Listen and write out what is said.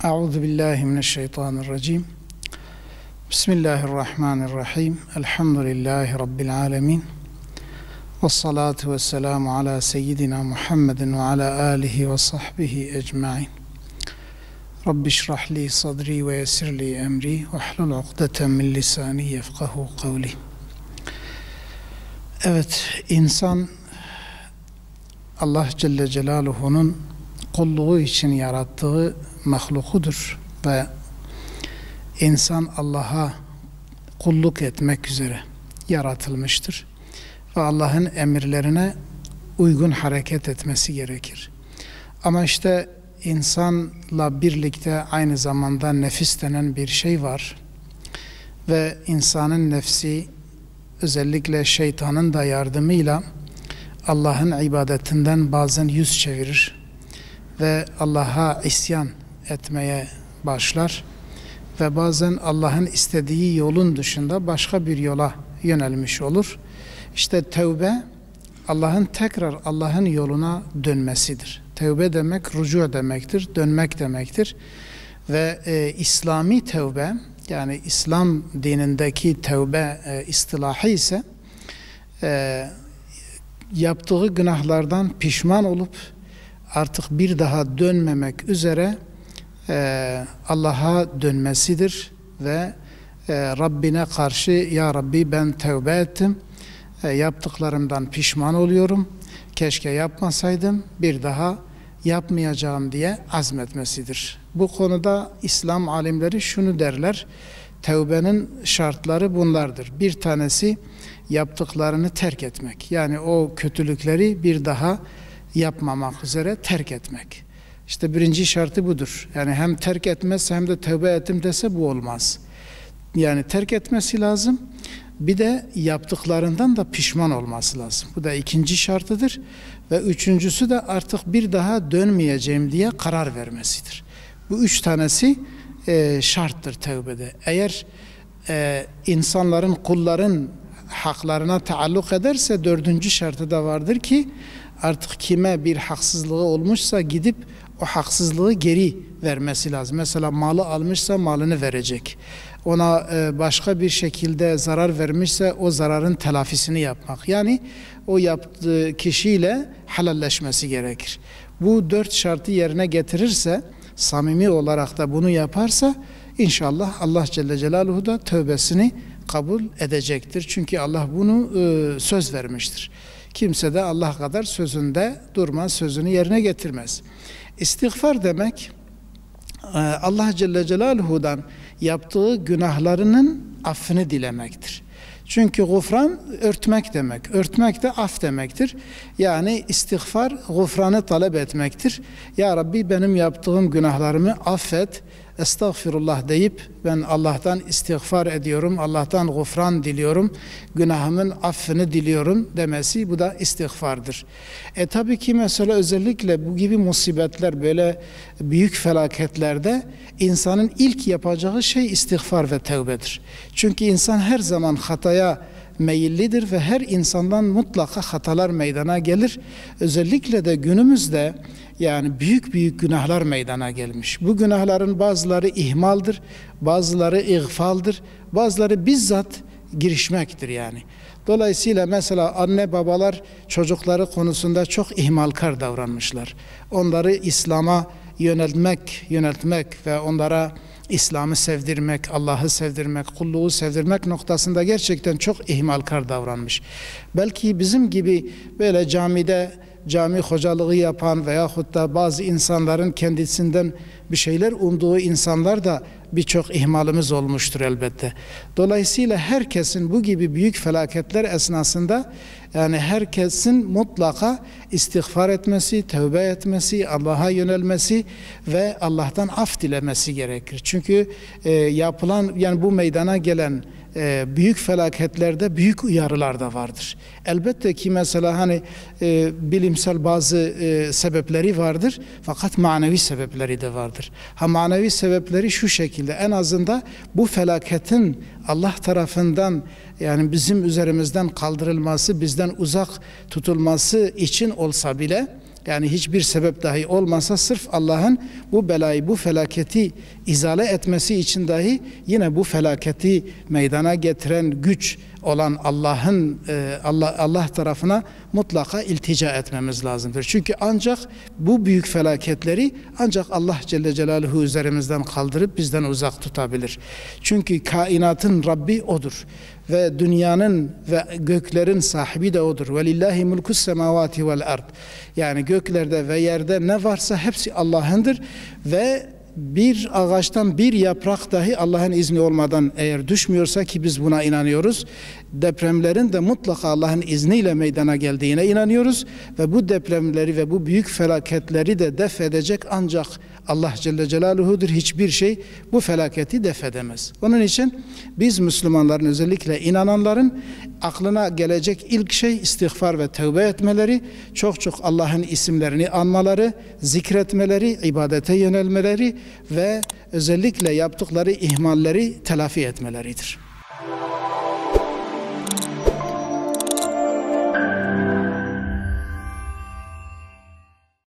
Euzu billahi mineşşeytanirracim. Bismillahirrahmanirrahim. Elhamdülillahi rabbil alamin. Ves salatu vesselamu ala seyyidina Muhammedin ve ala alihi ve sahbihi ecmaîn. Rabbi şrah li sadri ve yessir li emri ve hlul ukdeten min lisani yefkahu kavli. Evet, insan Allah Celle Celaluhu'nun kulluğu için yarattığı mahlukudur ve insan Allah'a kulluk etmek üzere yaratılmıştır ve Allah'ın emirlerine uygun hareket etmesi gerekir. Ama işte insanla birlikte aynı zamanda nefis denen bir şey var ve insanın nefsi özellikle şeytanın da yardımıyla Allah'ın ibadetinden bazen yüz çevirir ve Allah'a isyan etmeye başlar ve bazen Allah'ın istediği yolun dışında başka bir yola yönelmiş olur. İşte tevbe Allah'ın yoluna dönmesidir. Tevbe demek rücu demektir, dönmek demektir. Ve İslami tevbe, yani İslam dinindeki tevbe istilahı ise yaptığı günahlardan pişman olup artık bir daha dönmemek üzere Allah'a dönmesidir ve Rabbine karşı ya Rabbi ben tevbe ettim, yaptıklarımdan pişman oluyorum, keşke yapmasaydım, bir daha yapmayacağım diye azmetmesidir. Bu konuda İslam alimleri şunu derler: tevbenin şartları bunlardır. Bir tanesi yaptıklarını terk etmek, yani o kötülükleri bir daha yapmamak üzere terk etmek. İşte birinci şartı budur. Yani hem terk etmezse hem de tövbe ettim dese bu olmaz. Yani terk etmesi lazım. Bir de yaptıklarından da pişman olması lazım. Bu da ikinci şartıdır. Ve üçüncüsü de artık bir daha dönmeyeceğim diye karar vermesidir. Bu üç tanesi şarttır tövbede. Eğer insanların, kulların haklarına taalluk ederse dördüncü şartı da vardır ki artık kime bir haksızlığı olmuşsa gidip o haksızlığı geri vermesi lazım. Mesela malı almışsa malını verecek. Ona başka bir şekilde zarar vermişse o zararın telafisini yapmak. Yani o yaptığı kişiyle helalleşmesi gerekir. Bu dört şartı yerine getirirse, samimi olarak da bunu yaparsa inşallah Allah Celle Celaluhu da tövbesini kabul edecektir. Çünkü Allah bunu söz vermiştir. Kimse de Allah kadar sözünde durmaz, sözünü yerine getirmez. İstiğfar demek Allah Celle Celaluhu'dan yaptığı günahlarının affını dilemektir. Çünkü gufran örtmek demek. Örtmek de af demektir. Yani istiğfar gufranı talep etmektir. Ya Rabbi benim yaptığım günahlarımı affet, estağfirullah deyip ben Allah'tan istiğfar ediyorum, Allah'tan gufran diliyorum, günahımın affını diliyorum demesi, bu da istiğfardır. Tabii ki mesela özellikle bu gibi musibetler, böyle büyük felaketlerde insanın ilk yapacağı şey istiğfar ve tevbedir. Çünkü insan her zaman hataya meyillidir ve her insandan mutlaka hatalar meydana gelir. Özellikle de günümüzde yani büyük büyük günahlar meydana gelmiş. Bu günahların bazıları ihmaldir, bazıları ihfaldır, bazıları bizzat girişmektir yani. Dolayısıyla mesela anne babalar çocukları konusunda çok ihmalkar davranmışlar. Onları İslam'a yöneltmek ve onlara İslam'ı sevdirmek, Allah'ı sevdirmek, kulluğu sevdirmek noktasında gerçekten çok ihmalkar davranmış. Belki bizim gibi böyle cami hocalığı yapan veyahut da bazı insanların kendisinden bir şeyler umduğu insanlar da birçok ihmalimiz olmuştur elbette. Dolayısıyla herkesin bu gibi büyük felaketler esnasında yani herkesin mutlaka istiğfar etmesi, tövbe etmesi, Allah'a yönelmesi ve Allah'tan af dilemesi gerekir. Çünkü yapılan, yani bu meydana gelen büyük felaketlerde büyük uyarılar da vardır. Elbette ki mesela hani bilimsel bazı sebepleri vardır, fakat manevi sebepleri de vardır. Manevi sebepleri şu şekilde: en azından bu felaketin Allah tarafından yani bizim üzerimizden kaldırılması, bizden uzak tutulması için olsa bile yani hiçbir sebep dahi olmasa sırf Allah'ın bu belayı, bu felaketi izale etmesi için dahi yine bu felaketi meydana getiren güç olan Allah tarafına mutlaka iltica etmemiz lazımdır. Çünkü ancak bu büyük felaketleri ancak Allah Celle Celaluhu üzerimizden kaldırıp bizden uzak tutabilir. Çünkü kainatın Rabbi O'dur ve dünyanın ve göklerin sahibi de O'dur. Velillahi mulkus semavati vel ard. Yani göklerde ve yerde ne varsa hepsi Allah'ındır ve bir ağaçtan bir yaprak dahi Allah'ın izni olmadan eğer düşmüyorsa, ki biz buna inanıyoruz, depremlerin de mutlaka Allah'ın izniyle meydana geldiğine inanıyoruz ve bu depremleri ve bu büyük felaketleri de def edecek ancak Allah Celle Celaluhu'dur. Hiçbir şey bu felaketi def edemez. Onun için biz Müslümanların, özellikle inananların aklına gelecek ilk şey istiğfar ve tövbe etmeleri, çok çok Allah'ın isimlerini anmaları, zikretmeleri, ibadete yönelmeleri ve özellikle yaptıkları ihmalleri telafi etmeleridir.